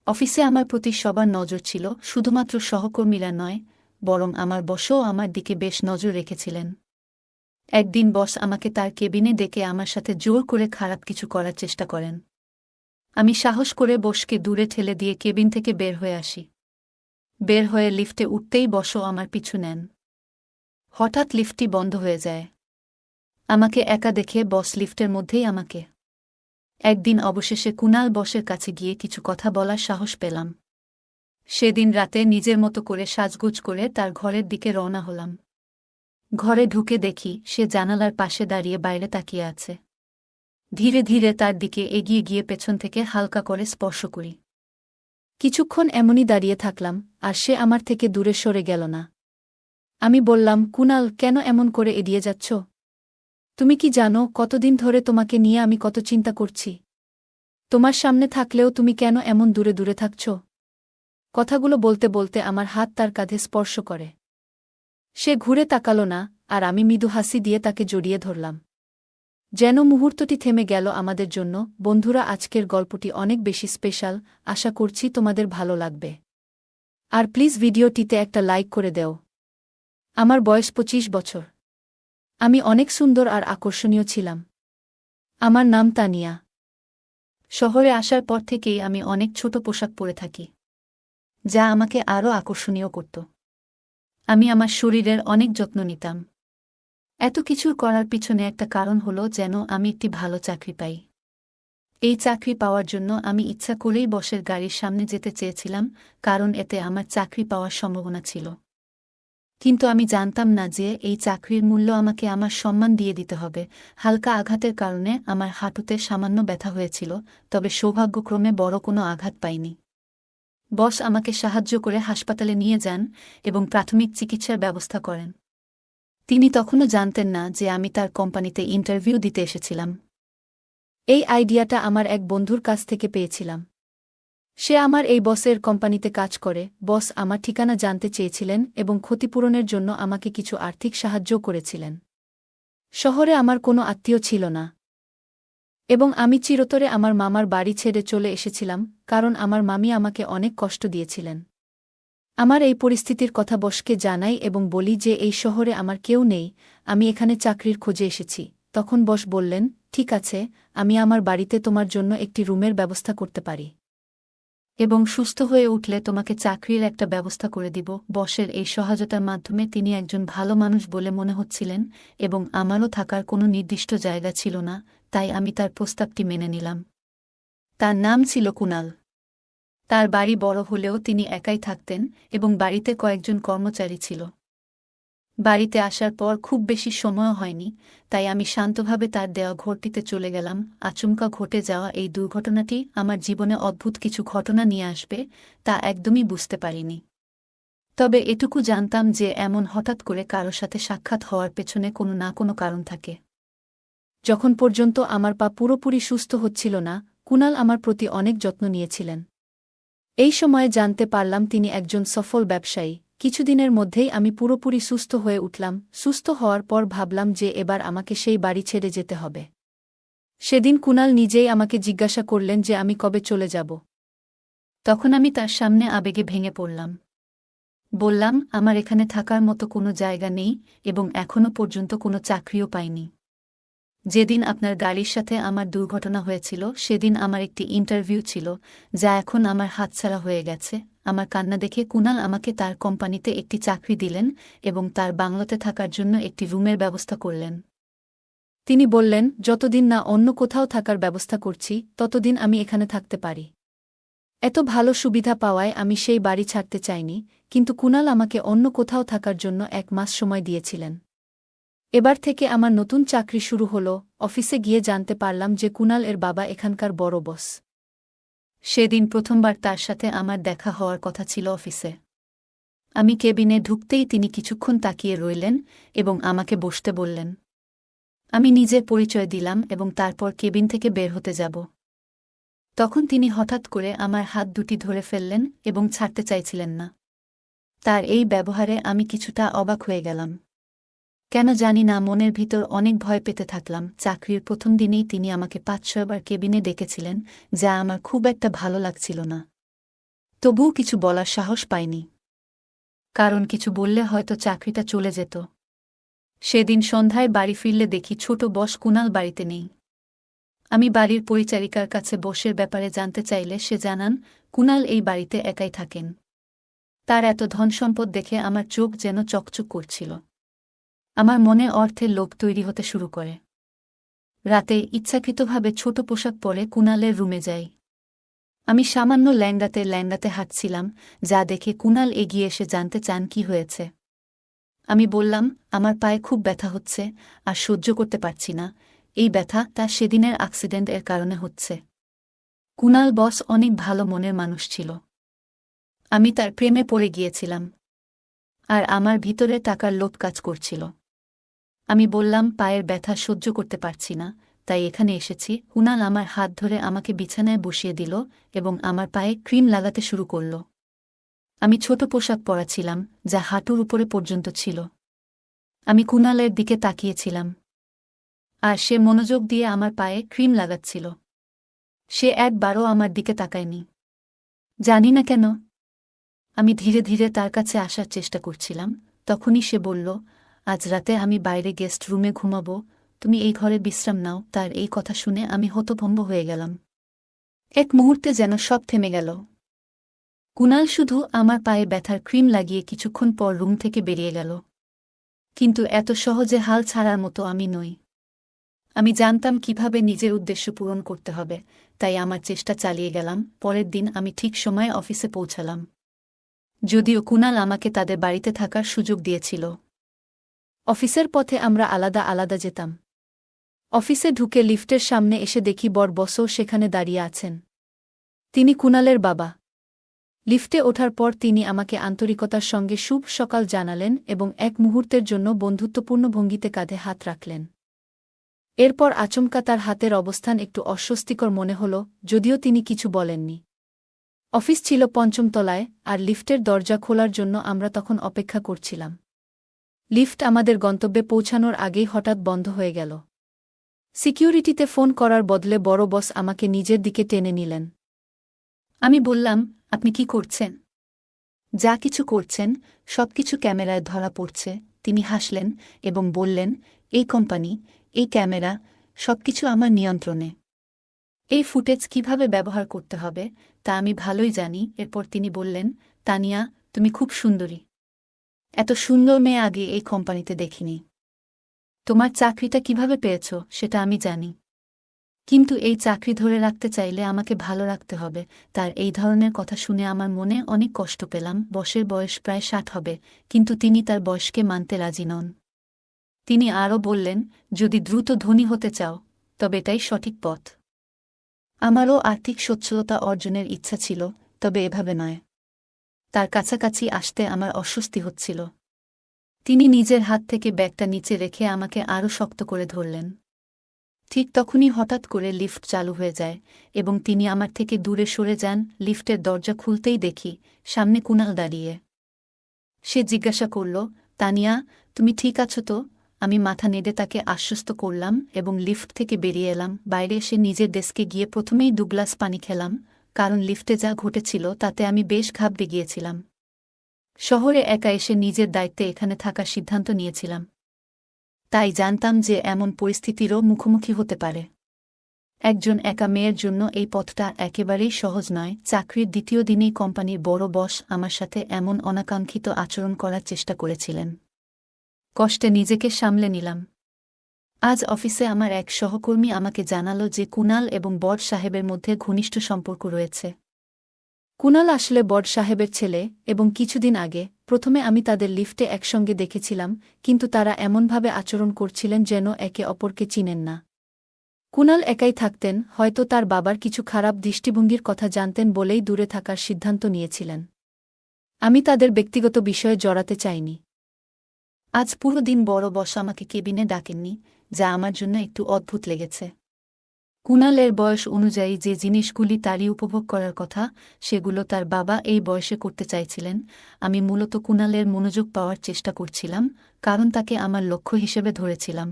অফিসে আমার প্রতি সবার নজর ছিল, শুধুমাত্র সহকর্মীরা নয়, বরং আমার বসও আমার দিকে বেশ নজর রেখেছিলেন। একদিন বস আমাকে তার কেবিনে ডেকে আমার সাথে জোর করে খারাপ কিছু করার চেষ্টা করেন। আমি সাহস করে বসকে দূরে ঠেলে দিয়ে কেবিন থেকে বের হয়ে আসি। বের হয়ে লিফটে উঠতেই বসও আমার পিছু নেন। হঠাৎ লিফটটি বন্ধ হয়ে যায়। আমাকে একা দেখে বস লিফটের মধ্যেই আমাকে। একদিন অবশেষে কুনাল বসের কাছে গিয়ে কিছু কথা বলার সাহস পেলাম। সেদিন রাতে নিজের মতো করে সাজগোজ করে তার ঘরের দিকে রওনা হলাম। ঘরে ঢুকে দেখি সে জানালার পাশে দাঁড়িয়ে বাইরে তাকিয়ে আছে। ধীরে ধীরে তার দিকে এগিয়ে গিয়ে পেছন থেকে হালকা করে স্পর্শ করি। কিছুক্ষণ এমনই দাঁড়িয়ে থাকলাম, আর সে আমার থেকে দূরে সরে গেল না। আমি বললাম, কুনাল, কেন এমন করে এড়িয়ে যাচ্ছ? তুমি কি জানো কতদিন ধরে তোমাকে নিয়ে আমি কত চিন্তা করছি? তোমার সামনে থাকলেও তুমি কেন এমন দূরে দূরে থাকছ? কথাগুলো বলতে বলতে আমার হাত তার কাঁধে স্পর্শ করে। সে ঘুরে তাকালো না, আর আমি মৃদু হাসি দিয়ে তাকে জড়িয়ে ধরলাম। যেন মুহূর্তটি থেমে গেল আমাদের জন্য। বন্ধুরা, আজকের গল্পটি অনেক বেশি স্পেশাল, আশা করছি তোমাদের ভালো লাগবে। আর প্লিজ ভিডিওটিতে একটা লাইক করে দেও। আমার বয়স 25 বছর। আমি অনেক সুন্দর আর আকর্ষণীয় ছিলাম। আমার নাম তানিয়া। শহরে আসার পর থেকেই আমি অনেক ছোট পোশাক পরে থাকি, যা আমাকে আরও আকর্ষণীয় করত। আমি আমার শরীরের অনেক যত্ন নিতাম। এত কিছুর করার পিছনে একটা কারণ হলো যেন আমি একটি ভালো চাকরি পাই। এই চাকরি পাওয়ার জন্য আমি ইচ্ছা করেই বসের গাড়ির সামনে যেতে চেয়েছিলাম, কারণ এতে আমার চাকরি পাওয়ার সম্ভাবনা ছিল। কিন্তু আমি জানতাম না যে এই চাকরির মূল্য আমাকে আমার সম্মান দিয়ে দিতে হবে। হালকা আঘাতের কারণে আমার হাঁটুতে সামান্য ব্যথা হয়েছিল, তবে সৌভাগ্যক্রমে বড় কোনো আঘাত পাইনি। বস আমাকে সাহায্য করে হাসপাতালে নিয়ে যান এবং প্রাথমিক চিকিৎসার ব্যবস্থা করেন। তিনি তখনও জানতেন না যে আমি তার কোম্পানিতে ইন্টারভিউ দিতে এসেছিলাম। এই আইডিয়াটা আমার এক বন্ধুর কাছ থেকে পেয়েছিলাম। সে আমার এই বসের কোম্পানিতে কাজ করে। বস আমার ঠিকানা জানতে চেয়েছিলেন এবং ক্ষতিপূরণের জন্য আমাকে কিছু আর্থিক সাহায্য করেছিলেন। শহরে আমার কোনো আত্মীয় ছিল না, এবং আমি চিরতরে আমার মামার বাড়ি ছেড়ে চলে এসেছিলাম, কারণ আমার মামি আমাকে অনেক কষ্ট দিয়েছিলেন। আমার এই পরিস্থিতির কথা বসকে জানাই এবং বলি যে এই শহরে আমার কেউ নেই, আমি এখানে চাকরির খোঁজে এসেছি। তখন বস বললেন, ঠিক আছে, আমি আমার বাড়িতে তোমার জন্য একটি রুমের ব্যবস্থা করতে পারি, এবং সুস্থ হয়ে উঠলে তোমাকে চাকরির একটা ব্যবস্থা করে দিব। বসের এই সহায়তার মাধ্যমে তিনি একজন ভালো মানুষ বলে মনে হচ্ছিলেন, এবং আমারও থাকার কোনো নির্দিষ্ট জায়গা ছিল না, তাই আমি তার প্রস্তাবটি মেনে নিলাম। তার নাম ছিল কুনাল। তার বাড়ি বড় হলেও তিনি একাই থাকতেন এবং বাড়িতে কয়েকজন কর্মচারী ছিল। বাড়িতে আসার পর খুব বেশি সময়ও হয়নি, তাই আমি শান্তভাবে তার দেওয়া ঘরটিতে চলে গেলাম। আচমকা ঘটে যাওয়া এই দুর্ঘটনাটি আমার জীবনে অদ্ভুত কিছু ঘটনা নিয়ে আসবে, তা একদমই বুঝতে পারিনি। তবে এটুকু জানতাম যে এমন হঠাৎ করে কারো সাথে সাক্ষাৎ হওয়ার পেছনে কোনো না কোনো কারণ থাকে। যখন পর্যন্ত আমার পা পুরোপুরি সুস্থ হচ্ছিল না, কুনাল আমার প্রতি অনেক যত্ন নিয়েছিলেন। এই সময়ে জানতে পারলাম তিনি একজন সফল ব্যবসায়ী। কিছুদিনের মধ্যেই আমি পুরোপুরি সুস্থ হয়ে উঠলাম। সুস্থ হওয়ার পর ভাবলাম যে এবার আমাকে সেই বাড়ি ছেড়ে যেতে হবে। সেদিন কুনাল নিজেই আমাকে জিজ্ঞাসা করলেন যে আমি কবে চলে যাব। তখন আমি তার সামনে আবেগে ভেঙে পড়লাম। বললাম, আমার এখানে থাকার মতো কোনো জায়গা নেই এবং এখনও পর্যন্ত কোনো চাকরিও পাইনি। যেদিন আপনার গাড়ির সাথে আমার দুর্ঘটনা হয়েছিল সেদিন আমার একটি ইন্টারভিউ ছিল, যা এখন আমার হাতছাড়া হয়ে গেছে। আমার কান্না দেখে কুনাল আমাকে তার কোম্পানিতে একটি চাকরি দিলেন এবং তার বাংলোতে থাকার জন্য একটি রুমের ব্যবস্থা করলেন। তিনি বললেন, যতদিন না অন্য কোথাও থাকার ব্যবস্থা করছি ততদিন আমি এখানে থাকতে পারি। এত ভালো সুবিধা পাওয়ায় আমি সেই বাড়ি ছাড়তে চাইনি, কিন্তু কুনাল আমাকে অন্য কোথাও থাকার জন্য 1 মাস সময় দিয়েছিলেন। এবার থেকে আমার নতুন চাকরি শুরু হলো। অফিসে গিয়ে জানতে পারলাম যে কুনাল এর বাবা এখানকার বড় বস। সেদিন প্রথমবার তার সাথে আমার দেখা হওয়ার কথা ছিল অফিসে। আমি কেবিনে ঢুকতেই তিনি কিছুক্ষণ তাকিয়ে রইলেন এবং আমাকে বসতে বললেন। আমি নিজের পরিচয় দিলাম এবং তারপর কেবিন থেকে বের হতে যাব। তখন তিনি হঠাৎ করে আমার হাত দুটি ধরে ফেললেন এবং ছাড়তে চাইছিলেন না। তার এই ব্যবহারে আমি কিছুটা অবাক হয়ে গেলাম। কেন জানি না মনের ভিতর অনেক ভয় পেতে থাকলাম। চাকরির প্রথম দিনেই তিনি আমাকে 5-6 বার কেবিনে ডেকেছিলেন, যা আমার খুব একটা ভালো লাগছিল না। তবুও কিছু বলার সাহস পাইনি, কারণ কিছু বললে হয়তো চাকরিটা চলে যেত। সেদিন সন্ধ্যায় বাড়ি ফিরলে দেখি ছোট বস কুনাল বাড়িতে নেই। আমি বাড়ির পরিচারিকার কাছে বসের ব্যাপারে জানতে চাইলে সে জানান কুনাল এই বাড়িতে একাই থাকেন। তার এত ধনসম্পদ দেখে আমার চোখ যেন চকচক করছিল। আমার মনে অর্থের লোভ তৈরি হতে শুরু করে। রাতে ইচ্ছাকৃতভাবে ছোট পোশাক পরে কুনালের রুমে যাই। আমি সামান্য ল্যাংড়াতে হাঁটছিলাম, যা দেখে কুনাল এগিয়ে এসে জানতে চান কি হয়েছে। আমি বললাম, আমার পায়ে খুব ব্যথা হচ্ছে, আর সহ্য করতে পারছি না। এই ব্যথা তার সেদিনের অ্যাক্সিডেন্ট এর কারণে হচ্ছে। কুনাল বস অনেক ভালো মনের মানুষ ছিল। আমি তার প্রেমে পড়ে গিয়েছিলাম, আর আমার ভিতরে টাকার লোভ কাজ করছিল। আমি বললাম, পায়ের ব্যথা সহ্য করতে পারছি না, তাই এখানে এসেছি। কুনাল আমার হাত ধরে আমাকে বিছানায় বসিয়ে দিল এবং আমার পায়ে ক্রিম লাগাতে শুরু করল। আমি ছোট পোশাক পরা ছিলাম, যা হাঁটুর উপরে পর্যন্ত ছিল। আমি কুনালের দিকে তাকিয়েছিলাম, আর সে মনোযোগ দিয়ে আমার পায়ে ক্রিম লাগাচ্ছিল। সে একবারও আমার দিকে তাকায়নি। জানি না কেন। আমি ধীরে ধীরে তার কাছে আসার চেষ্টা করছিলাম, তখনই সে বলল, আজ রাতে আমি বাইরে গেস্ট রুমে ঘুমাবো, তুমি এই ঘরে বিশ্রাম নাও। তার এই কথা শুনে আমি হতভম্ব হয়ে গেলাম। এক মুহূর্তে যেন সব থেমে গেল। কুনাল শুধু আমার পায়ে ব্যথার ক্রিম লাগিয়ে কিছুক্ষণ পর রুম থেকে বেরিয়ে গেল। কিন্তু এত সহজে হাল ছাড়ার মতো আমি নই। আমি জানতাম কিভাবে নিজের উদ্দেশ্য পূরণ করতে হবে, তাই আমার চেষ্টা চালিয়ে গেলাম। পরের দিন আমি ঠিক সময়ে অফিসে পৌঁছালাম, যদিও কুনাল আমাকে তাদের বাড়িতে থাকার সুযোগ দিয়েছিল। অফিসের পথে আমরা আলাদা আলাদা যেতাম। অফিসে ঢুকে লিফটের সামনে এসে দেখি বড় বসও সেখানে দাঁড়িয়ে আছেন। তিনি কুনালের বাবা। লিফটে ওঠার পর তিনি আমাকে আন্তরিকতার সঙ্গে শুভ সকাল জানালেন এবং এক মুহূর্তের জন্য বন্ধুত্বপূর্ণ ভঙ্গিতে কাঁধে হাত রাখলেন। এরপর আচমকা তার হাতের অবস্থান একটু অস্বস্তিকর মনে হল, যদিও তিনি কিছু বলেননি। অফিস ছিল ৫ম তলায়, আর লিফটের দরজা খোলার জন্য আমরা তখন অপেক্ষা করছিলাম। লিফট আমাদের গন্তব্যে পৌঁছানোর আগেই হঠাৎ বন্ধ হয়ে গেল। সিকিউরিটিতে ফোন করার বদলে বড় বস আমাকে নিজের দিকে টেনে নিলেন। আমি বললাম, আপনি কি করছেন? যা কিছু করছেন সবকিছু ক্যামেরায় ধরা পড়ছে। তিনি হাসলেন এবং বললেন, এই কোম্পানি, এই ক্যামেরা, সবকিছু আমার নিয়ন্ত্রণে। এই ফুটেজ কিভাবে ব্যবহার করতে হবে তা আমি ভালোই জানি। এরপর তিনি বললেন, তানিয়া, তুমি খুব সুন্দরী। এত সুন্দর মেয়ে আগে এই কোম্পানিতে দেখিনি। তোমার চাকরিটা কিভাবে পেয়েছ সেটা আমি জানি, কিন্তু এই চাকরি ধরে রাখতে চাইলে আমাকে ভালো রাখতে হবে। তার এই ধরনের কথা শুনে আমার মনে অনেক কষ্ট পেলাম। বসের বয়স প্রায় ৬০ হবে, কিন্তু তিনি তার বয়সকে মানতে রাজি নন। তিনি আরও বললেন, যদি দ্রুত ধনী হতে চাও তবে এটাই সঠিক পথ। আমারও আর্থিক সচ্ছলতা অর্জনের ইচ্ছা ছিল, তবে এভাবে নয়। তার কাছাকাছি আসতে আমার অস্বস্তি হচ্ছিল। তিনি নিজের হাত থেকে ব্যাগটা নিচে রেখে আমাকে আরও শক্ত করে ধরলেন। ঠিক তখনই হঠাৎ করে লিফট চালু হয়ে যায় এবং তিনি আমার থেকে দূরে সরে যান। লিফটের দরজা খুলতেই দেখি সামনে কুনাল দাঁড়িয়ে। সে জিজ্ঞাসা করল, তানিয়া, তুমি ঠিক আছো তো? আমি মাথা নেড়ে তাকে আশ্বস্ত করলাম এবং লিফট থেকে বেরিয়ে এলাম। বাইরে এসে নিজের ডেস্কে গিয়ে প্রথমেই ২ গ্লাস পানি খেলাম, কারণ লিফটে যা ঘটেছিল তাতে আমি বেশ ঘাবড়ে গিয়েছিলাম। শহরে একা এসে নিজের দায়িত্বে এখানে থাকার সিদ্ধান্ত নিয়েছিলাম, তাই জানতাম যে এমন পরিস্থিতিরও মুখোমুখি হতে পারে। একজন একা মেয়ের জন্য এই পথটা একেবারেই সহজ নয়। চাকরির ২য় দিনেই কোম্পানির বড় বস আমার সাথে এমন অনাকাঙ্ক্ষিত আচরণ করার চেষ্টা করেছিলেন। কষ্টে নিজেকে সামলে নিলাম। আজ অফিসে আমার এক সহকর্মী আমাকে জানালো যে কুনাল এবং বড় সাহেবের মধ্যে ঘনিষ্ঠ সম্পর্ক রয়েছে। কুনাল আসলে বড় সাহেবের ছেলে এবং কিছুদিন আগে প্রথমে আমি তাদের লিফটে একসঙ্গে দেখেছিলাম, কিন্তু তারা এমনভাবে আচরণ করছিলেন যেন একে অপরকে চিনেন না। কুনাল একাই থাকতেন, হয়তো তার বাবার কিছু খারাপ দৃষ্টিভঙ্গির কথা জানতেন বলেই দূরে থাকার সিদ্ধান্ত নিয়েছিলেন। আমি তাদের ব্যক্তিগত বিষয়ে জড়াতে চাইনি। আজ পুরো দিন বড় বস আমাকে কেবিনে ডাকেননি, যা আমার জন্য একটু অদ্ভুত লেগেছে। কুনালের বয়স অনুযায়ী যে জিনিসগুলি তারই উপভোগ করার কথা, সেগুলো তার বাবা এই বয়সে করতে চাইছিলেন। আমি মূলত কুনালের মনোযোগ পাওয়ার চেষ্টা করছিলাম, কারণ তাকে আমার লক্ষ্য হিসেবে ধরেছিলাম।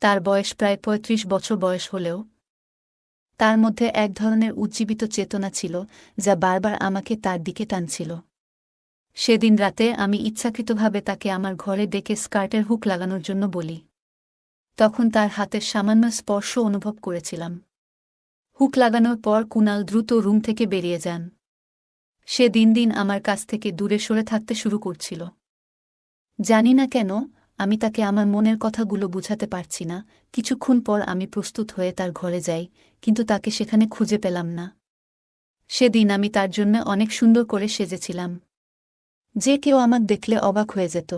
তার বয়স প্রায় ৩৫ বছর বয়স হলেও তার মধ্যে এক ধরনের উজ্জীবিত চেতনা ছিল যা বারবার আমাকে তার দিকে টানছিল। সেদিন রাতে আমি ইচ্ছাকৃতভাবে তাকে আমার ঘরে ডেকে স্কার্টের হুক লাগানোর জন্য বলি। তখন তার হাতের সামান্য স্পর্শ অনুভব করেছিলাম। হুক লাগানোর পর কুনাল দ্রুত রুম থেকে বেরিয়ে যান। সে দিন দিন আমার কাছ থেকে দূরে সরে থাকতে শুরু করছিল। জানি না কেন আমি তাকে আমার মনের কথাগুলো বুঝাতে পারছি না। কিছুক্ষণ পর আমি প্রস্তুত হয়ে তার ঘরে যাই, কিন্তু তাকে সেখানে খুঁজে পেলাম না। সেদিন আমি তার জন্য অনেক সুন্দর করে সেজেছিলাম, যে কেউ আমাকে দেখলে অবাক হয়ে যেত।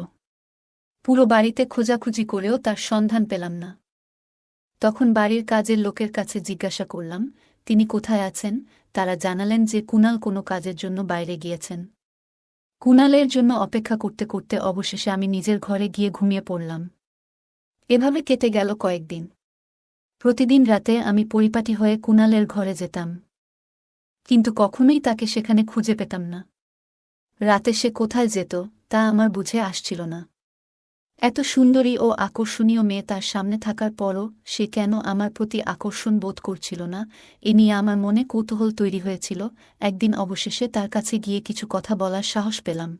পুরো বাড়িতে খোঁজাখুঁজি করেও তার সন্ধান পেলাম না। তখন বাড়ির কাজের লোকের কাছে জিজ্ঞাসা করলাম তিনি কোথায় আছেন। তারা জানালেন যে কুনাল কোনো কাজের জন্য বাইরে গিয়েছেন। কুনালের জন্য অপেক্ষা করতে করতে অবশেষে আমি নিজের ঘরে গিয়ে ঘুমিয়ে পড়লাম। এভাবে কেটে গেল কয়েকদিন। প্রতিদিন রাতে আমি পরিপাটি হয়ে কুনালের ঘরে যেতাম, কিন্তু কখনোই তাকে সেখানে খুঁজে পেতাম না। রাতে সে কোথায় যেত তা আমার বুঝে আসছিল না। এত সুন্দরী ও আকর্ষণীয় মেয়ে তার সামনে থাকার পরও সে কেন আমার প্রতি আকর্ষণ বোধ করছিল না, এ নিয়ে আমার মনে কৌতূহল তৈরি হয়েছিল। একদিন অবশেষে তার কাছে গিয়ে কিছু কথা বলার সাহস পেলাম।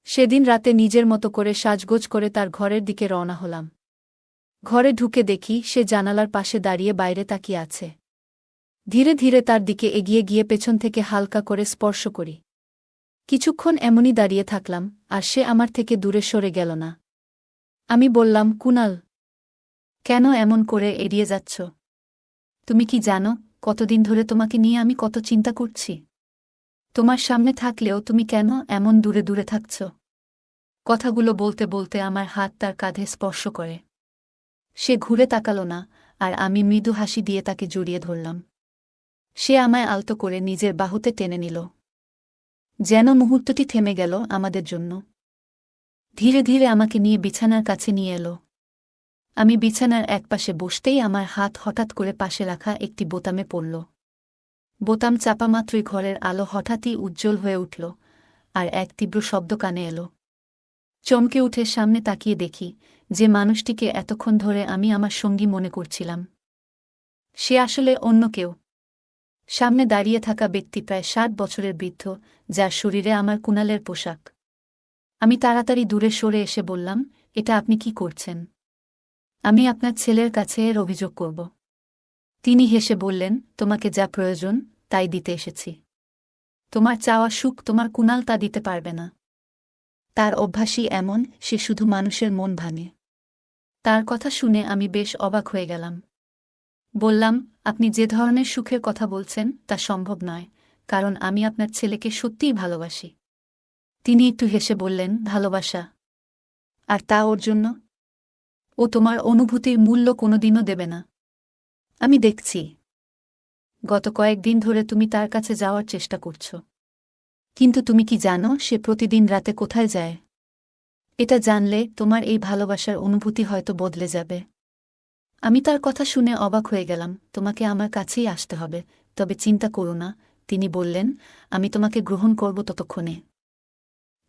সেদিন রাতে নিজের মতো করে সাজগোজ করে তার ঘরের দিকে রওনা হলাম। ঘরে ঢুকে দেখি সে জানালার পাশে দাঁড়িয়ে বাইরে তাকিয়ে আছে। ধীরে ধীরে তার দিকে এগিয়ে গিয়ে পেছন থেকে হালকা করে স্পর্শ করি। কিছুক্ষণ এমনই দাঁড়িয়ে থাকলাম, আর সে আমার থেকে দূরে সরে গেল না। আমি বললাম, কুনাল, কেন এমন করে এড়িয়ে যাচ্ছ? তুমি কি জানো কতদিন ধরে তোমাকে নিয়ে আমি কত চিন্তা করছি? তোমার সামনে থাকলেও তুমি কেন এমন দূরে দূরে থাকছ? কথাগুলো বলতে বলতে আমার হাত তার কাঁধে স্পর্শ করে। সে ঘুরে তাকাল না, আর আমি মৃদু হাসি দিয়ে তাকে জড়িয়ে ধরলাম। সে আমায় আলতো করে নিজের বাহুতে টেনে নিল, যেন মুহূর্তটি থেমে গেল আমাদের জন্য। ধীরে ধীরে আমাকে নিয়ে বিছানার কাছে নিয়ে এলো। আমি বিছানার একপাশে বসতেই আমার হাত হঠাৎ করে পাশে রাখা একটি বোতামে পড়ল। বোতাম চাপা মাত্রই ঘরের আলো হঠাৎই উজ্জ্বল হয়ে উঠল, আর এক তীব্র শব্দ কানে এলো। চমকে উঠে সামনে তাকিয়ে দেখি যে মানুষটিকে এতক্ষণ ধরে আমি আমার সঙ্গী মনে করছিলাম, সে আসলে অন্য কেউ। সামনে দাঁড়িয়ে থাকা ব্যক্তি প্রায় 60 বছরের বৃদ্ধ, যার শরীরে আমার কুনালের পোশাক। আমি তাড়াতাড়ি দূরে সরে এসে বললাম, এটা আপনি কি করছেন? আমি আপনার ছেলের কাছে এর অভিযোগ করব। তিনি হেসে বললেন, তোমাকে যা প্রয়োজন তাই দিতে এসেছি। তোমার চাওয়া সুখ তোমার কুনাল তা দিতে পারবে না। তার অভ্যাসই এমন, সে শুধু মানুষের মন ভাঙে। তার কথা শুনে আমি বেশ অবাক হয়ে গেলাম। বললাম, আপনি যে ধরনের সুখের কথা বলছেন তা সম্ভব নয়, কারণ আমি আপনার ছেলেকে সত্যিই ভালোবাসি। তিনি একটু হেসে বললেন, ভালোবাসা? আর তা ওর জন্য? ও তোমার অনুভূতির মূল্য কোনোদিনও দেবে না। আমি দেখছি গত কয়েকদিন ধরে তুমি তার কাছে যাওয়ার চেষ্টা করছ, কিন্তু তুমি কি জানো সে প্রতিদিন রাতে কোথায় যায়? এটা জানলে তোমার এই ভালোবাসার অনুভূতি হয়তো বদলে যাবে। আমি তার কথা শুনে অবাক হয়ে গেলাম। তোমাকে আমার কাছেই আসতে হবে, তবে চিন্তা করো না, তিনি বললেন, আমি তোমাকে গ্রহণ করব ততক্ষণে,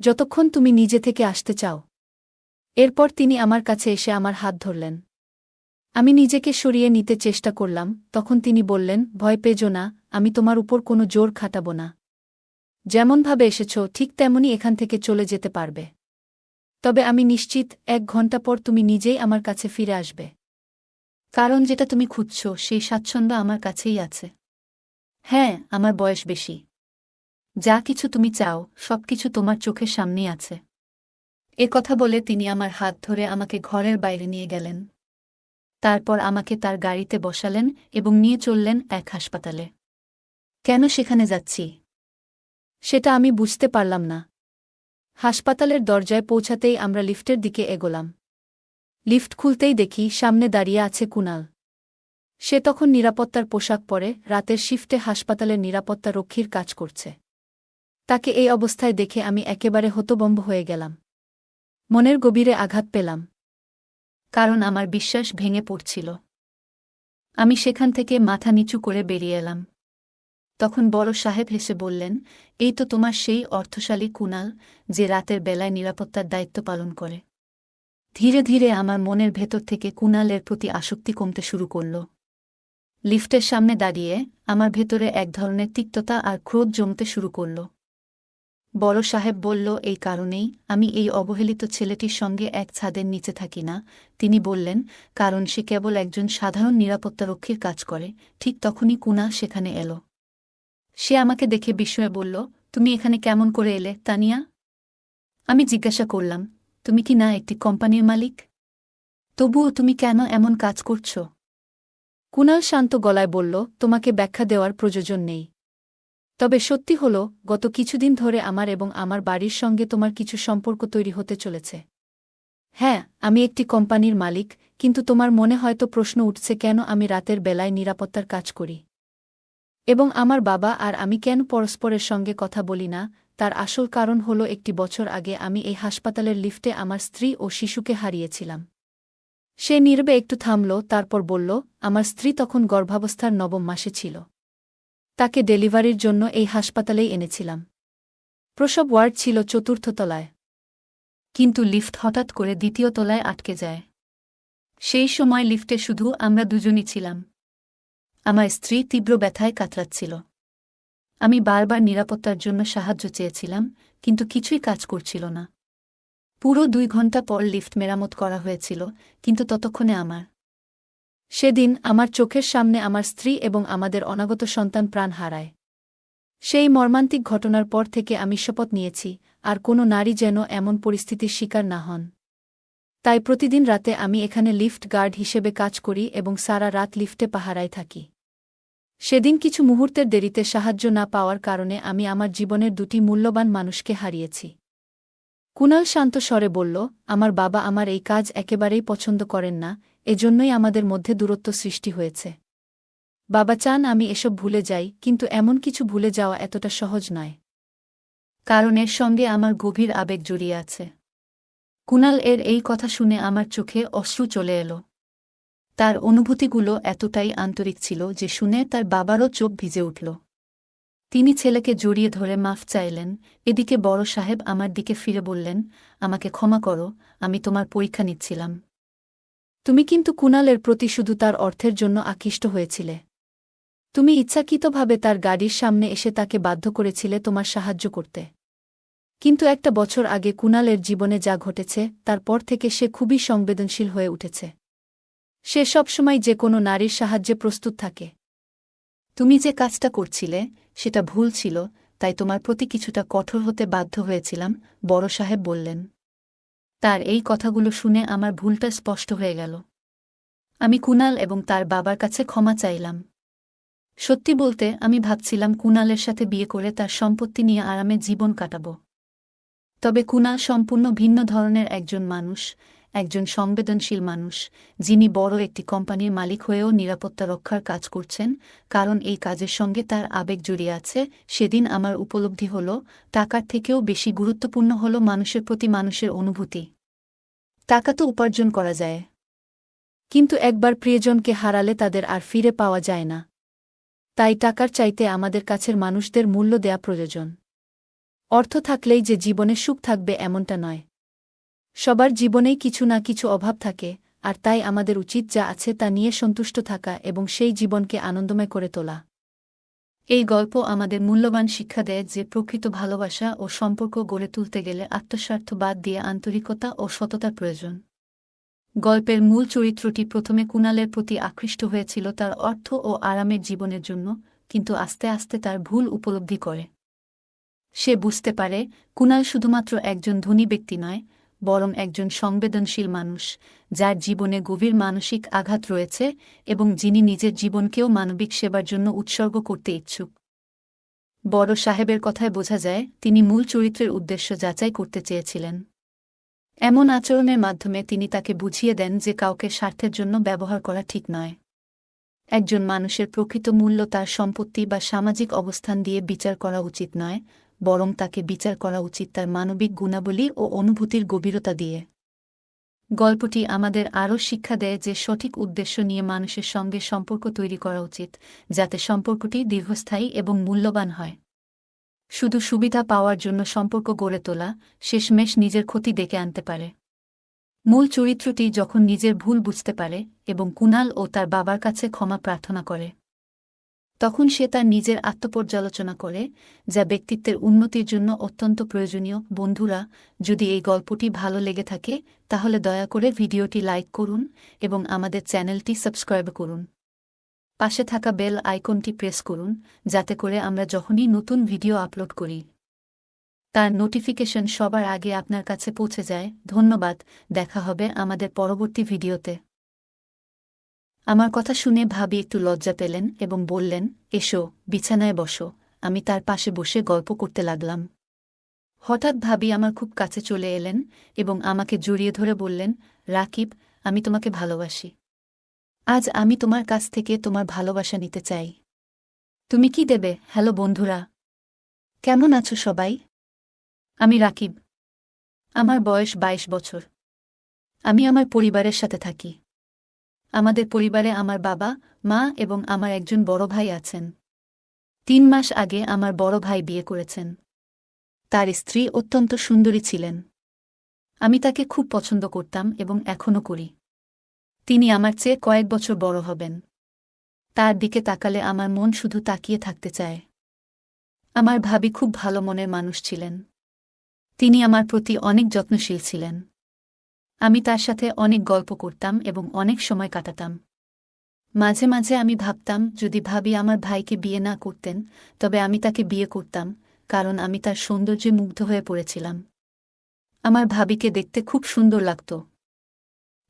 যতক্ষণ তুমি নিজে থেকে আসতে চাও। এরপর তিনি আমার কাছে এসে আমার হাত ধরলেন। আমি নিজেকে সরিয়ে নিতে চেষ্টা করলাম, তখন তিনি বললেন, ভয় পেজো না, আমি তোমার উপর কোনো জোর খাটাবো না। যেমনভাবে এসেছ ঠিক তেমনই এখান থেকে চলে যেতে পারবে। তবে আমি নিশ্চিত 1 ঘন্টা পর তুমি নিজেই আমার কাছে ফিরে আসবে, কারণ যেটা তুমি খুঁজছ সেই স্বাচ্ছন্দ্য আমার কাছেই আছে। হ্যাঁ, আমার বয়স বেশি, যা কিছু তুমি চাও সবকিছু তোমার চোখের সামনেই আছে। এ কথা বলে তিনি আমার হাত ধরে আমাকে ঘরের বাইরে নিয়ে গেলেন। তারপর আমাকে তার গাড়িতে বসালেন এবং নিয়ে চললেন এক হাসপাতালে। কেন সেখানে যাচ্ছি সেটা আমি বুঝতে পারলাম না। হাসপাতালের দরজায় পৌঁছাতেই আমরা লিফটের দিকে এগোলাম। লিফট খুলতেই দেখি সামনে দাঁড়িয়ে আছে কুনাল। সে তখন নিরাপত্তার পোশাক পরে রাতের শিফটে হাসপাতালের নিরাপত্তা রক্ষীর কাজ করছে। তাকে এই অবস্থায় দেখে আমি একেবারে হতভম্ব হয়ে গেলাম। মনের গভীরে আঘাত পেলাম, কারণ আমার বিশ্বাস ভেঙে পড়ছিল। আমি সেখান থেকে মাথা নিচু করে বেরিয়ে এলাম। তখন বড় সাহেব হেসে বললেন, এই তো তোমার সেই অর্থশালী কুনাল, যে রাতের বেলায় নিরাপত্তার দায়িত্ব পালন করে। ধীরে ধীরে আমার মনের ভেতর থেকে কুনালের প্রতি আসক্তি কমতে শুরু করল। লিফটের সামনে দাঁড়িয়ে আমার ভেতরে এক ধরনের তিক্ততা আর ক্রোধ জমতে শুরু করল। বড় সাহেব বলল, এই কারণেই আমি এই অবহেলিত ছেলেটির সঙ্গে এক ছাদের নিচে থাকি না। তিনি বললেন, কারণ সে কেবল একজন সাধারণ নিরাপত্তারক্ষীর কাজ করে। ঠিক তখনই কুনাল সেখানে এল। সে আমাকে দেখে বিস্ময়ে বলল, তুমি এখানে কেমন করে এলে, তানিয়া? আমি জিজ্ঞাসা করলাম, তুমি কি না একটি কোম্পানির মালিক? তবুও তুমি কেন এমন কাজ করছ? কুনাল শান্ত গলায় বলল, তোমাকে ব্যাখ্যা দেওয়ার প্রয়োজন নেই। তবে সত্যি হল, গত কিছুদিন ধরে আমার এবং আমার বাড়ির সঙ্গে তোমার কিছু সম্পর্ক তৈরি হতে চলেছে। হ্যাঁ, আমি একটি কোম্পানির মালিক, কিন্তু তোমার মনে হয়তো প্রশ্ন উঠছে কেন আমি রাতের বেলায় নিরাপত্তার কাজ করি এবং আমার বাবা আর আমি কেন পরস্পরের সঙ্গে কথা বলি না। তার আসল কারণ হল, একটি বছর আগে আমি এই হাসপাতালের লিফটে আমার স্ত্রী ও শিশুকে হারিয়েছিলাম। সে নীরবে একটু থামল, তারপর বলল, আমার স্ত্রী তখন গর্ভাবস্থার ৯ম মাসে ছিল। তাকে ডেলিভারির জন্য এই হাসপাতালেই এনেছিলাম। প্রসব ওয়ার্ড ছিল ৪র্থ তলায়। কিন্তু লিফট হঠাৎ করে ২য় তলায় আটকে যায়। সেই সময় লিফটে শুধু আমরা দুজনই ছিলাম। আমার স্ত্রী তীব্র ব্যথায় কাতরাচ্ছিল। আমি বারবার নিরাপত্তার জন্য সাহায্য চেয়েছিলাম, কিন্তু কিছুই কাজ করছিল না। পুরো ২ ঘণ্টা পর লিফট মেরামত করা হয়েছিল, কিন্তু ততক্ষণে সেদিন আমার চোখের সামনে আমার স্ত্রী এবং আমাদের অনাগত সন্তান প্রাণ হারায়। সেই মর্মান্তিক ঘটনার পর থেকে আমি শপথ নিয়েছি, আর কোনো নারী যেন এমন পরিস্থিতির শিকার না হন। তাই প্রতিদিন রাতে আমি এখানে লিফট গার্ড হিসেবে কাজ করি এবং সারা রাত লিফটে পাহারায় থাকি। সেদিন কিছু মুহূর্তের দেরিতে সাহায্য না পাওয়ার কারণে আমি আমার জীবনের ২টি মূল্যবান মানুষকে হারিয়েছি। কুনাল শান্ত স্বরে বলল, আমার বাবা আমার এই কাজ একেবারেই পছন্দ করেন না, এজন্যই আমাদের মধ্যে দূরত্ব সৃষ্টি হয়েছে। বাবা চান আমি এসব ভুলে যাই, কিন্তু এমন কিছু ভুলে যাওয়া এতটা সহজ নয়। কারণ এর সঙ্গে আমার গভীর আবেগ জড়িয়ে আছে। কুনাল এর এই কথা শুনে আমার চোখে অশ্রু চলে এলো। তার অনুভূতিগুলো এতটাই আন্তরিক ছিল যে শুনে তার বাবারও চোখ ভিজে উঠল। তিনি ছেলেকে জড়িয়ে ধরে মাফ চাইলেন। এদিকে বড় সাহেব আমার দিকে ফিরে বললেন, আমাকে ক্ষমা করো, আমি তোমার পরীক্ষা নিচ্ছিলাম। তুমি কিন্তু কুনালের প্রতি শুধু তার অর্থের জন্য আকৃষ্ট হয়েছিলে। তুমি ইচ্ছাকৃতভাবে তার গাড়ির সামনে এসে তাকে বাধ্য করেছিলে তোমার সাহায্য করতে। কিন্তু একটা বছর আগে কুনালের জীবনে যা ঘটেছে, তারপর থেকে সে খুবই সংবেদনশীল হয়ে উঠেছে। সে সবসময় যে কোনো নারীর সাহায্যে প্রস্তুত থাকে। তুমি যে কাজটা করছিলে সেটা ভুল ছিল, তাই তোমার প্রতি কিছুটা কঠোর হতে বাধ্য হয়েছিলাম, বড় সাহেব বললেন। তার এই কথাগুলো শুনে আমার ভুলটা স্পষ্ট হয়ে গেল। আমি কুনাল এবং তার বাবার কাছে ক্ষমা চাইলাম। সত্যি বলতে, আমি ভাবছিলাম কুনালের সাথে বিয়ে করে তার সম্পত্তি নিয়ে আরামে জীবন কাটাব। তবে কুনাল সম্পূর্ণ ভিন্ন ধরনের একজন মানুষ, একজন সংবেদনশীল মানুষ, যিনি বড় একটি কোম্পানির মালিক হয়েও নিরাপত্তা রক্ষার কাজ করছেন, কারণ এই কাজের সঙ্গে তার আবেগ জড়িয়ে আছে। সেদিন আমার উপলব্ধি হল, টাকার থেকেও বেশি গুরুত্বপূর্ণ হল মানুষের প্রতি মানুষের অনুভূতি। টাকা তো উপার্জন করা যায়, কিন্তু একবার প্রিয়জনকে হারালে তাদের আর ফিরে পাওয়া যায় না। তাই টাকার চাইতে আমাদের কাছের মানুষদের মূল্য দেয়া প্রয়োজন। অর্থ থাকলেই যে জীবনে সুখ থাকবে এমনটা নয়। সবার জীবনেই কিছু না কিছু অভাব থাকে, আর তাই আমাদের উচিত যা আছে তা নিয়ে সন্তুষ্ট থাকা এবং সেই জীবনকে আনন্দময় করে তোলা। এই গল্প আমাদের মূল্যবান শিক্ষা দেয় যে প্রকৃত ভালোবাসা ও সম্পর্ক গড়ে তুলতে গেলে আত্মস্বার্থ বাদ দিয়ে আন্তরিকতা ও সততার প্রয়োজন। গল্পের মূল চরিত্রটি প্রথমে কুনালের প্রতি আকৃষ্ট হয়েছিল তার অর্থ ও আরামের জীবনের জন্য, কিন্তু আস্তে আস্তে তার ভুল উপলব্ধি করে। সে বুঝতে পারে, কুনাল শুধুমাত্র একজন ধনী ব্যক্তি নয়, বরং একজন সংবেদনশীল মানুষ, যার জীবনে গভীর মানসিক আঘাত রয়েছে এবং যিনি নিজের জীবনকেও মানবিক সেবার জন্য উৎসর্গ করতে ইচ্ছুক। বড় সাহেবের কথায় বোঝা যায়, তিনি মূল চরিত্রের উদ্দেশ্য যাচাই করতে চেয়েছিলেন। এমন আচরণের মাধ্যমে তিনি তাকে বুঝিয়ে দেন যে কাউকে স্বার্থের জন্য ব্যবহার করা ঠিক নয়। একজন মানুষের প্রকৃত মূল্য তার সম্পত্তি বা সামাজিক অবস্থান দিয়ে বিচার করা উচিত নয়, বরং তাকে বিচার করা উচিত তার মানবিক গুণাবলী ও অনুভূতির গভীরতা দিয়ে। গল্পটি আমাদের আরও শিক্ষা দেয় যে সঠিক উদ্দেশ্য নিয়ে মানুষের সঙ্গে সম্পর্ক তৈরি করা উচিত, যাতে সম্পর্কটি দীর্ঘস্থায়ী এবং মূল্যবান হয়। শুধু সুবিধা পাওয়ার জন্য সম্পর্ক গড়ে তোলা শেষমেশ নিজের ক্ষতি ডেকে আনতে পারে। মূল চরিত্রটি যখন নিজের ভুল বুঝতে পারে এবং কুনাল ও তার বাবার কাছে ক্ষমা প্রার্থনা করে, তখন সে তার নিজের আত্মপর্যালোচনা করে, যা ব্যক্তিত্বের উন্নতির জন্য অত্যন্ত প্রয়োজনীয়। বন্ধুরা, যদি এই গল্পটি ভালো লেগে থাকে তাহলে দয়া করে ভিডিওটি লাইক করুন এবং আমাদের চ্যানেলটি সাবস্ক্রাইব করুন। পাশে থাকা বেল আইকনটি প্রেস করুন, যাতে করে আমরা যখনই নতুন ভিডিও আপলোড করি তার নোটিফিকেশন সবার আগে আপনার কাছে পৌঁছে যায়। ধন্যবাদ, দেখা হবে আমাদের পরবর্তী ভিডিওতে। আমার কথা শুনে ভাবি একটু লজ্জা পেলেন এবং বললেন, এসো, বিছানায় বসো। আমি তার পাশে বসে গল্প করতে লাগলাম। হঠাৎ ভাবি আমার খুব কাছে চলে এলেন এবং আমাকে জড়িয়ে ধরে বললেন, রাকিব, আমি তোমাকে ভালোবাসি। আজ আমি তোমার কাছ থেকে তোমার ভালোবাসা নিতে চাই। তুমি কি দেবে? হ্যালো বন্ধুরা, কেমন আছো সবাই? আমি রাকিব। আমার বয়স 22 বছর। আমি আমার পরিবারের সাথে থাকি। আমাদের পরিবারে আমার বাবা, মা এবং আমার একজন বড় ভাই আছেন। 3 মাস আগে আমার বড় ভাই বিয়ে করেছেন। তার স্ত্রী অত্যন্ত সুন্দরী ছিলেন। আমি তাকে খুব পছন্দ করতাম এবং এখনও করি। তিনি আমার চেয়ে কয়েক বছর বড় হবেন। তার দিকে তাকালে আমার মন শুধু তাকিয়ে থাকতে চায়। আমার ভাবি খুব ভালো মনের মানুষ ছিলেন। তিনি আমার প্রতি অনেক যত্নশীল ছিলেন। আমি তার সাথে অনেক গল্প করতাম এবং অনেক সময় কাটাতাম। মাঝে মাঝে আমি ভাবতাম, যদি ভাবি আমার ভাইকে বিয়ে না করতেন তবে আমি তাকে বিয়ে করতাম, কারণ আমি তার সৌন্দর্যে মুগ্ধ হয়ে পড়েছিলাম। আমার ভাবিকে দেখতে খুব সুন্দর লাগত।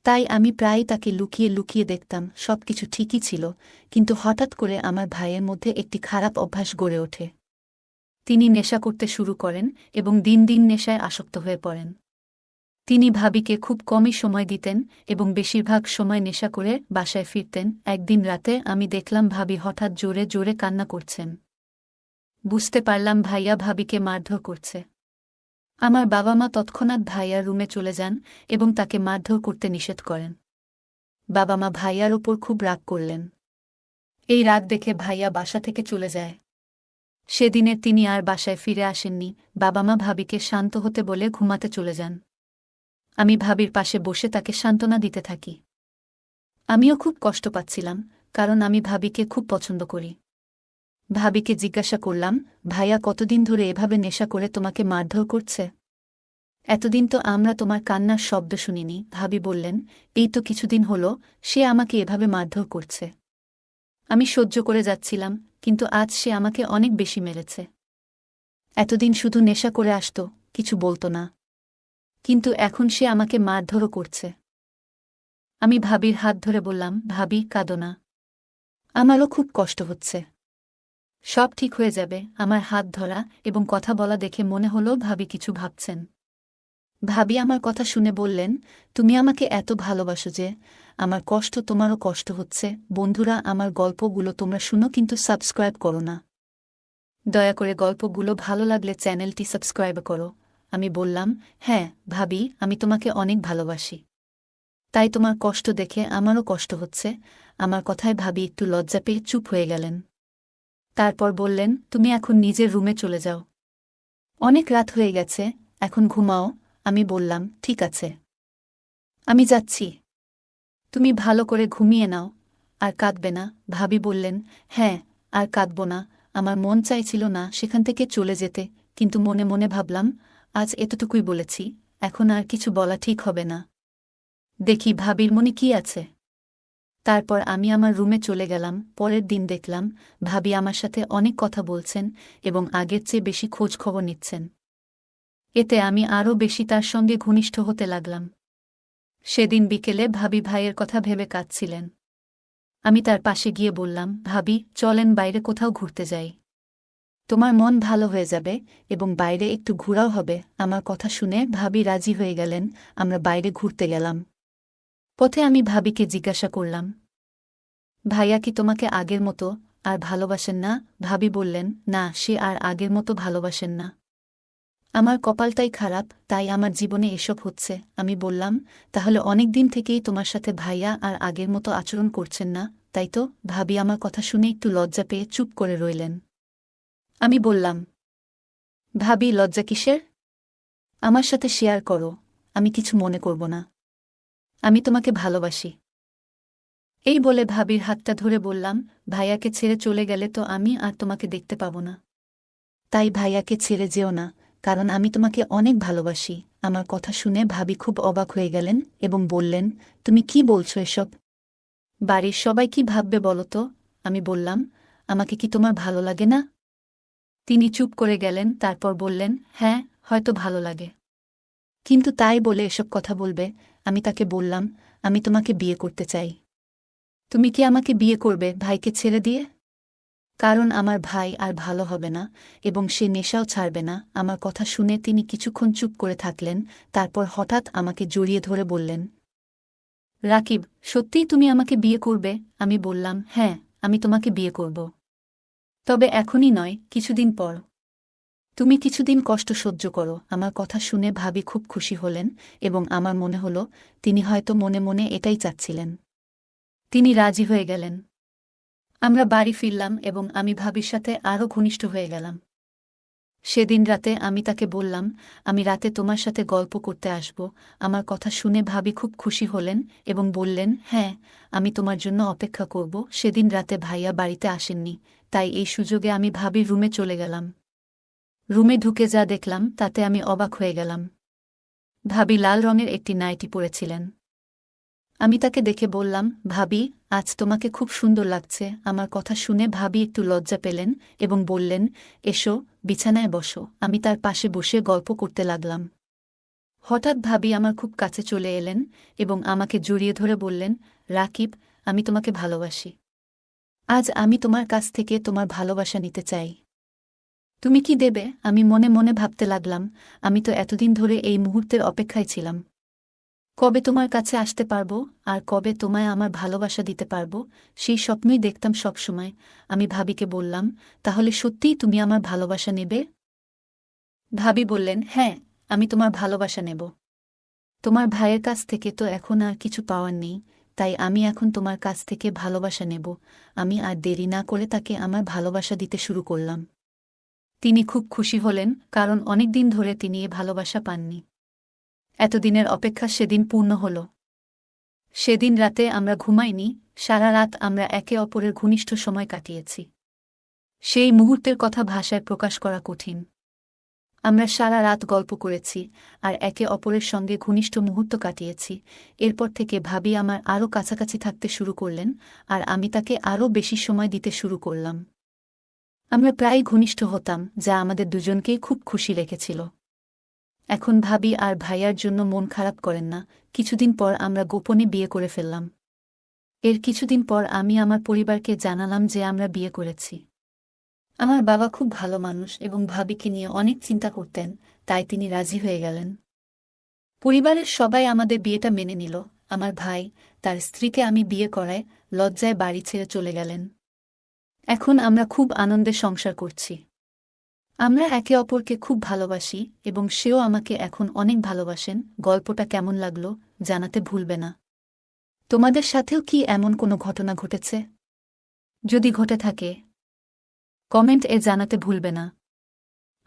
তাই আমি প্রায়ই তাকে লুকিয়ে লুকিয়ে দেখতাম। সবকিছু ঠিকই ছিল, কিন্তু হঠাৎ করে আমার ভাইয়ের মধ্যে একটি খারাপ অভ্যাস গড়ে ওঠে। তিনি নেশা করতে শুরু করেন এবং দিন দিন নেশায় আসক্ত হয়ে পড়েন। তিনি ভাবিকে খুব কমই সময় দিতেন এবং বেশিরভাগ সময় নেশা করে বাসায় ফিরতেন। একদিন রাতে আমি দেখলাম ভাবি হঠাৎ জোরে জোরে কান্না করছেন। বুঝতে পারলাম ভাইয়া ভাবিকে মারধর করছে। আমার বাবা মা তৎক্ষণাৎ ভাইয়ার রুমে চলে যান এবং তাকে মারধর করতে নিষেধ করেন। বাবা মা ভাইয়ার ওপর খুব রাগ করলেন। এই রাগ দেখে ভাইয়া বাসা থেকে চলে যায়। সেদিনের তিনি আর বাসায় ফিরে আসেননি। বাবা মা ভাবিকে শান্ত হতে বলে ঘুমাতে চলে যান। আমি ভাবির পাশে বসে তাকে সান্ত্বনা দিতে থাকি। আমিও খুব কষ্ট পাচ্ছিলাম, কারণ আমি ভাবিকে খুব পছন্দ করি। ভাবিকে জিজ্ঞাসা করলাম, ভাইয়া কতদিন ধরে এভাবে নেশা করে তোমাকে মারধর করছে? এতদিন তো আমরা তোমার কান্নার শব্দ শুনিনি। ভাবি বললেন, এই তো কিছুদিন হলো সে আমাকে এভাবে মারধর করছে। আমি সহ্য করে যাচ্ছিলাম, কিন্তু আজ সে আমাকে অনেক বেশি মেরেছে। এতদিন শুধু নেশা করে আসতো, কিছু বলতো না, কিন্তু এখন সে আমাকে মারধরও করছে। আমি ভাবির হাত ধরে বললাম, ভাবি, কাঁদো না। আমারও খুব কষ্ট হচ্ছে। সব ঠিক হয়ে যাবে। আমার হাত ধরা এবং কথা বলা দেখে মনে হলো ভাবি কিছু ভাবছেন। ভাবি আমার কথা শুনে বললেন, তুমি আমাকে এত ভালোবাসো যে আমার কষ্ট তোমারও কষ্ট হচ্ছে। বন্ধুরা, আমার গল্পগুলো তোমরা শুনো, কিন্তু সাবস্ক্রাইব করো না। দয়া করে গল্পগুলো ভালো লাগলে চ্যানেলটি সাবস্ক্রাইব করো। আমি বললাম, হ্যাঁ ভাবি, আমি তোমাকে অনেক ভালোবাসি। তাই তোমার কষ্ট দেখে আমারও কষ্ট হচ্ছে। আমার কথায় ভাবি একটু লজ্জা পেয়ে চুপ হয়ে গেলেন। তারপর বললেন, তুমি এখন নিজের রুমে চলে যাও। অনেক রাত হয়ে গেছে, এখন ঘুমাও। আমি বললাম, ঠিক আছে, আমি যাচ্ছি। তুমি ভালো করে ঘুমিয়ে নাও, আর কাঁদবে না। ভাবি বললেন, হ্যাঁ, আর কাঁদব না। আমার মন চাইছিল না সেখান থেকে চলে যেতে, কিন্তু মনে মনে ভাবলাম, আজ এতটুকুই বলেছি, এখন আর কিছু বলা ঠিক হবে না। দেখি ভাবির মনে কি আছে। তারপর আমি আমার রুমে চলে গেলাম। পরের দিন দেখলাম ভাবি আমার সাথে অনেক কথা বলছেন এবং আগের চেয়ে বেশি খোঁজ খবর নিচ্ছেন। এতে আমি আরও বেশি তার সঙ্গে ঘনিষ্ঠ হতে লাগলাম। সেদিন বিকেলে ভাবি ভাইয়ের কথা ভেবে কাঁদছিলেন। আমি তার পাশে গিয়ে বললাম, ভাবি, চলেন বাইরে কোথাও ঘুরতে যাই। তোমার মন ভালো হয়ে যাবে এবং বাইরে একটু ঘোরাও হবে। আমার কথা শুনে ভাবি রাজি হয়ে গেলেন। আমরা বাইরে ঘুরতে গেলাম। পথে আমি ভাবিকে জিজ্ঞাসা করলাম, ভাইয়া কি তোমাকে আগের মতো আর ভালোবাসেন না? ভাবি বললেন, না, সে আর আগের মতো ভালোবাসেন না। আমার কপালটাই খারাপ, তাই আমার জীবনে এসব হচ্ছে। আমি বললাম, তাহলে অনেক দিন থেকেই তোমার সাথে ভাইয়া আর আগের মতো আচরণ করছেন না, তাই তো? ভাবি আমার কথা শুনে একটু লজ্জা পেয়ে চুপ করে রইলেন। আমি বললাম, ভাবি, লজ্জা কিসের? আমার সাথে শেয়ার করো, আমি কিছু মনে করব না। আমি তোমাকে ভালোবাসি। এই বলে ভাবির হাতটা ধরে বললাম, ভাইয়াকে ছেড়ে চলে গেলে তো আমি আর তোমাকে দেখতে পাব না। তাই ভাইয়াকে ছেড়ে যেও না, কারণ আমি তোমাকে অনেক ভালোবাসি। আমার কথা শুনে ভাবি খুব অবাক হয়ে গেলেন এবং বললেন, তুমি কি বলছো এসব? বাড়ির সবাই কি ভাববে বলো তো? আমি বললাম, আমাকে কি তোমার ভালো লাগে না? তিনি চুপ করে গেলেন, তারপর বললেন, হ্যাঁ, হয়তো ভালো লাগে, কিন্তু তাই বলে এসব কথা বলবে? আমি তাকে বললাম, আমি তোমাকে বিয়ে করতে চাই। তুমি কি আমাকে বিয়ে করবে ভাইকে ছেড়ে দিয়ে? কারণ আমার ভাই আর ভালো হবে না এবং সে নেশাও ছাড়বে না। আমার কথা শুনে তিনি কিছুক্ষণ চুপ করে থাকলেন, তারপর হঠাৎ আমাকে জড়িয়ে ধরে বললেন, রাকিব, সত্যিই তুমি আমাকে বিয়ে করবে? আমি বললাম, হ্যাঁ, আমি তোমাকে বিয়ে করব। তবে এখনই নয়, কিছুদিন পর। তুমি কিছুদিন কষ্ট সহ্য করো। আমার কথা শুনে ভাবি খুব খুশি হলেন এবং আমার মনে হল তিনি হয়তো মনে মনে এটাই চাচ্ছিলেন। তিনি রাজি হয়ে গেলেন। আমরা বাড়ি ফিরলাম এবং আমি ভাবির সাথে আরও ঘনিষ্ঠ হয়ে গেলাম। সেদিন রাতে আমি তাকে বললাম, আমি রাতে তোমার সাথে গল্প করতে আসব। আমার কথা শুনে ভাবি খুব খুশি হলেন এবং বললেন, হ্যাঁ, আমি তোমার জন্য অপেক্ষা করব। সেদিন রাতে ভাইয়া বাড়িতে আসেননি, তাই এই সুযোগে আমি ভাবির রুমে চলে গেলাম। রুমে ঢুকে যা দেখলাম তাতে আমি অবাক হয়ে গেলাম। ভাবি লাল রঙের একটি নাইটি পরেছিলেন। আমি তাকে দেখে বললাম, ভাবি, আজ তোমাকে খুব সুন্দর লাগছে। আমার কথা শুনে ভাবি একটু লজ্জা পেলেন এবং বললেন, এসো, বিছানায় বসো। আমি তার পাশে বসে গল্প করতে লাগলাম। হঠাৎ ভাবি আমার খুব কাছে চলে এলেন এবং আমাকে জড়িয়ে ধরে বললেন, রাকিব, আমি তোমাকে ভালোবাসি। আজ আমি তোমার কাছ থেকে তোমার ভালোবাসা নিতে চাই। তুমি কি দেবে? আমি মনে মনে ভাবতে লাগলাম, আমি তো এতদিন ধরে এই মুহূর্তের অপেক্ষায় ছিলাম। কবে তোমার কাছে আসতে পারব আর কবে তোমায় আমার ভালোবাসা দিতে পারব, সেই স্বপ্নই দেখতাম সবসময়। আমি ভাবিকে বললাম, তাহলে সত্যিই তুমি আমার ভালোবাসা নেবে? ভাবি বললেন, হ্যাঁ, আমি তোমার ভালোবাসা নেব। তোমার ভাইয়ের কাছ থেকে তো এখন আর কিছু পাওয়ার নেই, তাই আমি এখন তোমার কাছ থেকে ভালোবাসা নেব। আমি আর দেরি না করে তাকে আমার ভালোবাসা দিতে শুরু করলাম। তিনি খুব খুশি হলেন, কারণ অনেক দিন ধরে তিনি এ ভালোবাসা পাননি। এতদিনের অপেক্ষা সেদিন পূর্ণ হল। সেদিন রাতে আমরা ঘুমাইনি, সারা রাত আমরা একে অপরের ঘনিষ্ঠ সময় কাটিয়েছি। সেই মুহূর্তের কথা ভাষায় প্রকাশ করা কঠিন। আমরা সারা রাত গল্প করেছি আর একে অপরের সঙ্গে ঘনিষ্ঠ মুহূর্ত কাটিয়েছি। এরপর থেকে ভাবি আমার আরও কাছাকাছি থাকতে শুরু করলেন আর আমি তাকে আরও বেশি সময় দিতে শুরু করলাম। আমরা প্রায় ঘনিষ্ঠ হতাম, যা আমাদের দুজনকেই খুব খুশি রেখেছিল। এখন ভাবি আর ভাইয়ার জন্য মন খারাপ করেন না। কিছুদিন পর আমরা গোপনে বিয়ে করে ফেললাম। এর কিছুদিন পর আমি আমার পরিবারকে জানালাম যে আমরা বিয়ে করেছি। আমার বাবা খুব ভালো মানুষ এবং ভাবিকে নিয়ে অনেক চিন্তা করতেন, তাই তিনি রাজি হয়ে গেলেন। পরিবারের সবাই আমাদের বিয়েটা মেনে নিল। আমার ভাই তার স্ত্রীকে আমি বিয়ে করায় লজ্জায় বাড়ি ছেড়ে চলে গেলেন। এখন আমরা খুব আনন্দে সংসার করছি। আমরা একে অপরকে খুব ভালোবাসি এবং সেও আমাকে এখন অনেক ভালোবাসেন। গল্পটা কেমন লাগলো জানাতে ভুলবে না। তোমাদের সাথেও কি এমন কোনো ঘটনা ঘটেছে? যদি ঘটে থাকে, কমেন্ট জানাতে ভুলবে না।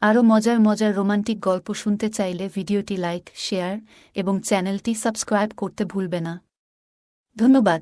আরও মজার মজার রোমান্টিক গল্প শুনতে চাইলে ভিডিওটি লাইক, শেয়ার এবং চ্যানেলটি সাবস্ক্রাইব করতে ভুলবে না। ধন্যবাদ।